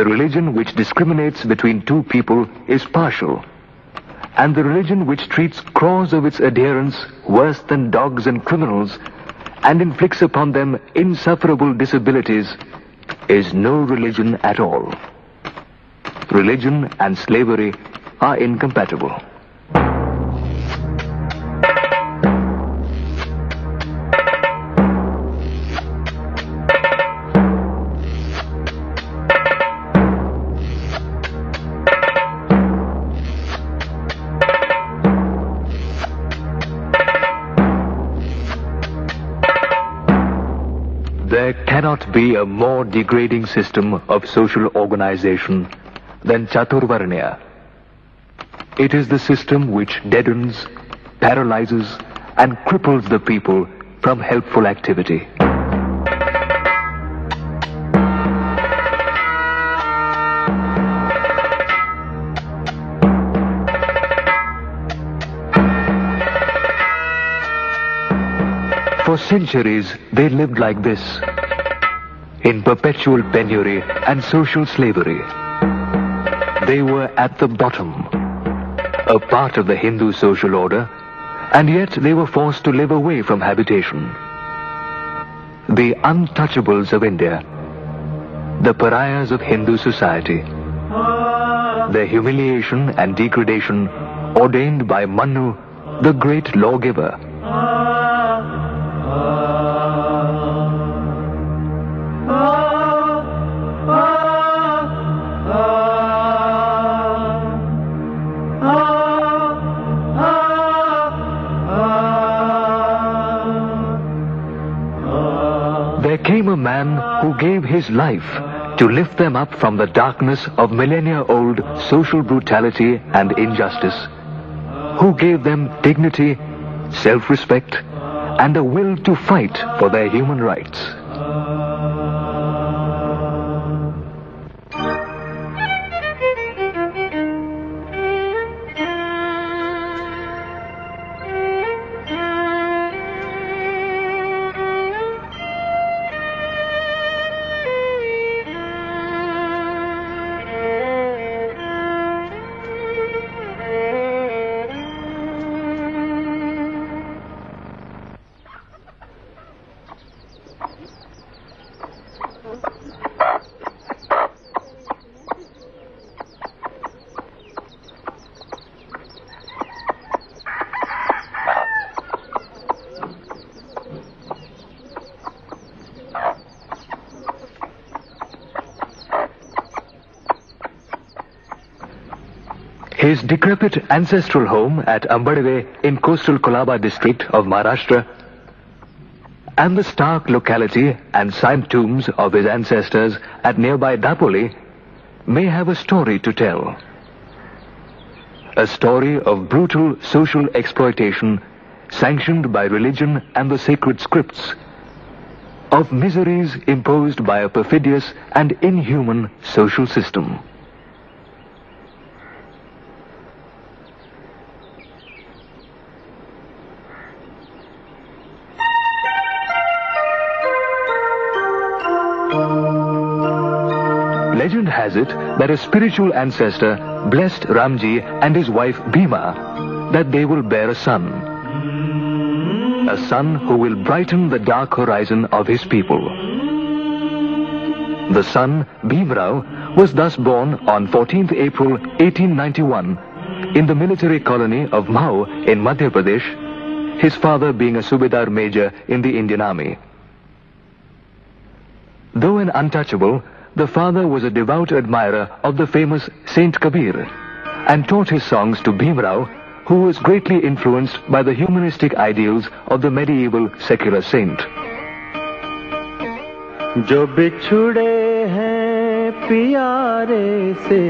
religion which discriminates between two people is partial, and the religion which treats crores of its adherents worse than dogs and criminals and inflicts upon them insufferable disabilities is no religion at all. Religion and slavery are incompatible. There cannot be a more degrading system of social organization than Chaturvarnya. It is the system which deadens, paralyzes, and cripples the people from helpful activity. For centuries, they lived like this, in perpetual penury and social slavery. They were at the bottom, a part of the Hindu social order, and yet they were forced to live away from habitation. The untouchables of India, the pariahs of Hindu society, their humiliation and degradation ordained by Manu, the great lawgiver. There came a man who gave his life to lift them up from the darkness of millennia-old social brutality and injustice, who gave them dignity, self-respect, and a will to fight for their human rights. His decrepit ancestral home at Ambedkar in coastal Kolaba district of Maharashtra, and the stark locality and side tombs of his ancestors at nearby Dapoli may have a story to tell. A story of brutal social exploitation sanctioned by religion and the sacred scripts, of miseries imposed by a perfidious and inhuman social system. Legend has it that a spiritual ancestor blessed Ramji and his wife Bhima that they will bear a son who will brighten the dark horizon of his people. The son, Bhimrao, was thus born on 14th April 1891 in the military colony of Mhau in Madhya Pradesh, his father being a Subedar major in the Indian Army. Though an untouchable, the father was a devout admirer of the famous Saint Kabir and taught his songs to Bhimrao, who was greatly influenced by the humanistic ideals of the medieval secular saint. जो बिछुड़े हैं प्यारे से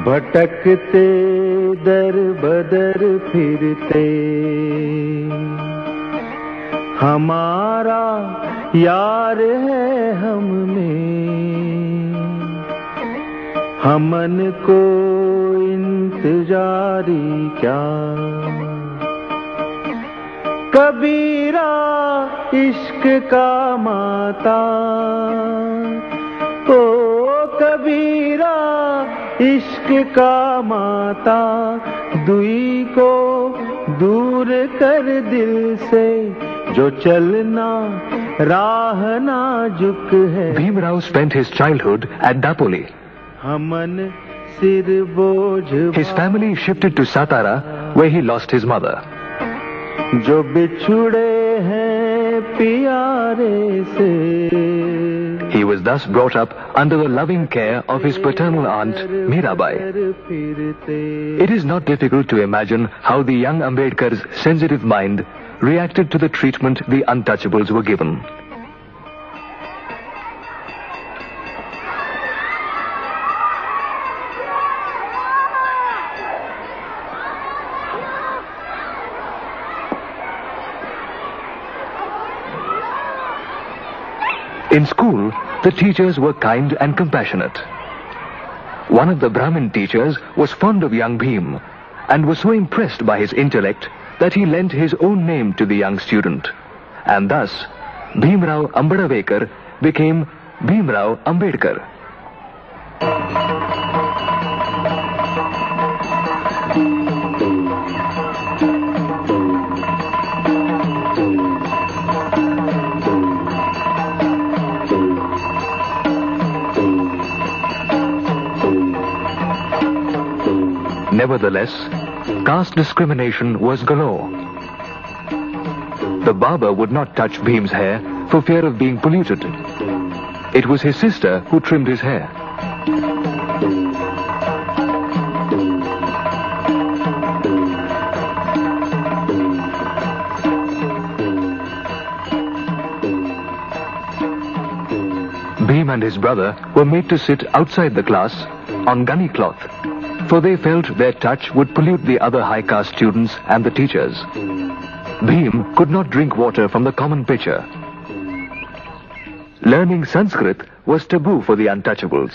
भटकते दर बदर फिरते हमारा यार है हम में हमन को इंतजारी क्या कबीरा इश्क का माता कबीरा इश्क का माता दुई को दूर कर दिल से जो चलना राह नाजुक है. Bhim Rao spent his childhood at Dapoli. हमन सिर बोझ His family shifted to Satara, where he lost his mother. जो बिछुड़े हैं प्यारे से. He was thus brought up under the loving care of his paternal aunt, Mirabai. It is not difficult to imagine how the young Ambedkar's sensitive mind reacted to the treatment the untouchables were given. In school, the teachers were kind and compassionate. One of the Brahmin teachers was fond of young Bhim and was so impressed by his intellect that he lent his own name to the young student. And thus, Bhim Rao Ambedkar became Bhim Rao Ambedkar. Nevertheless, caste discrimination was galore. The barber would not touch Bhim's hair for fear of being polluted. It was his sister who trimmed his hair. Bhim and his brother were made to sit outside the class on gunny cloth, for they felt their touch would pollute the other high caste students and the teachers. Bhim could not drink water from the common pitcher. Learning Sanskrit was taboo for the untouchables.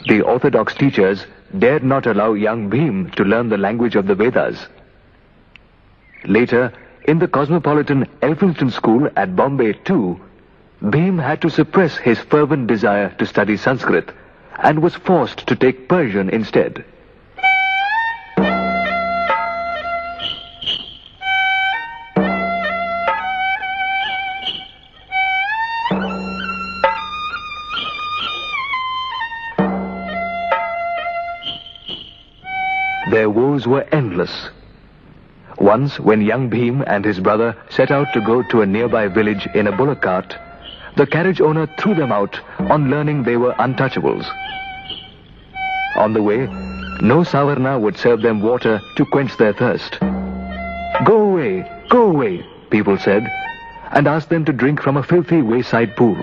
The orthodox teachers dared not allow young Bhim to learn the language of the Vedas. Later, in the cosmopolitan Elphinstone School at Bombay too, Bhim had to suppress his fervent desire to study Sanskrit and was forced to take Persian instead. Their woes were endless. Once, when young Bhim and his brother set out to go to a nearby village in a bullock cart, the carriage owner threw them out on learning they were untouchables. On the way, no Savarna would serve them water to quench their thirst. Go away, people said, and asked them to drink from a filthy wayside pool.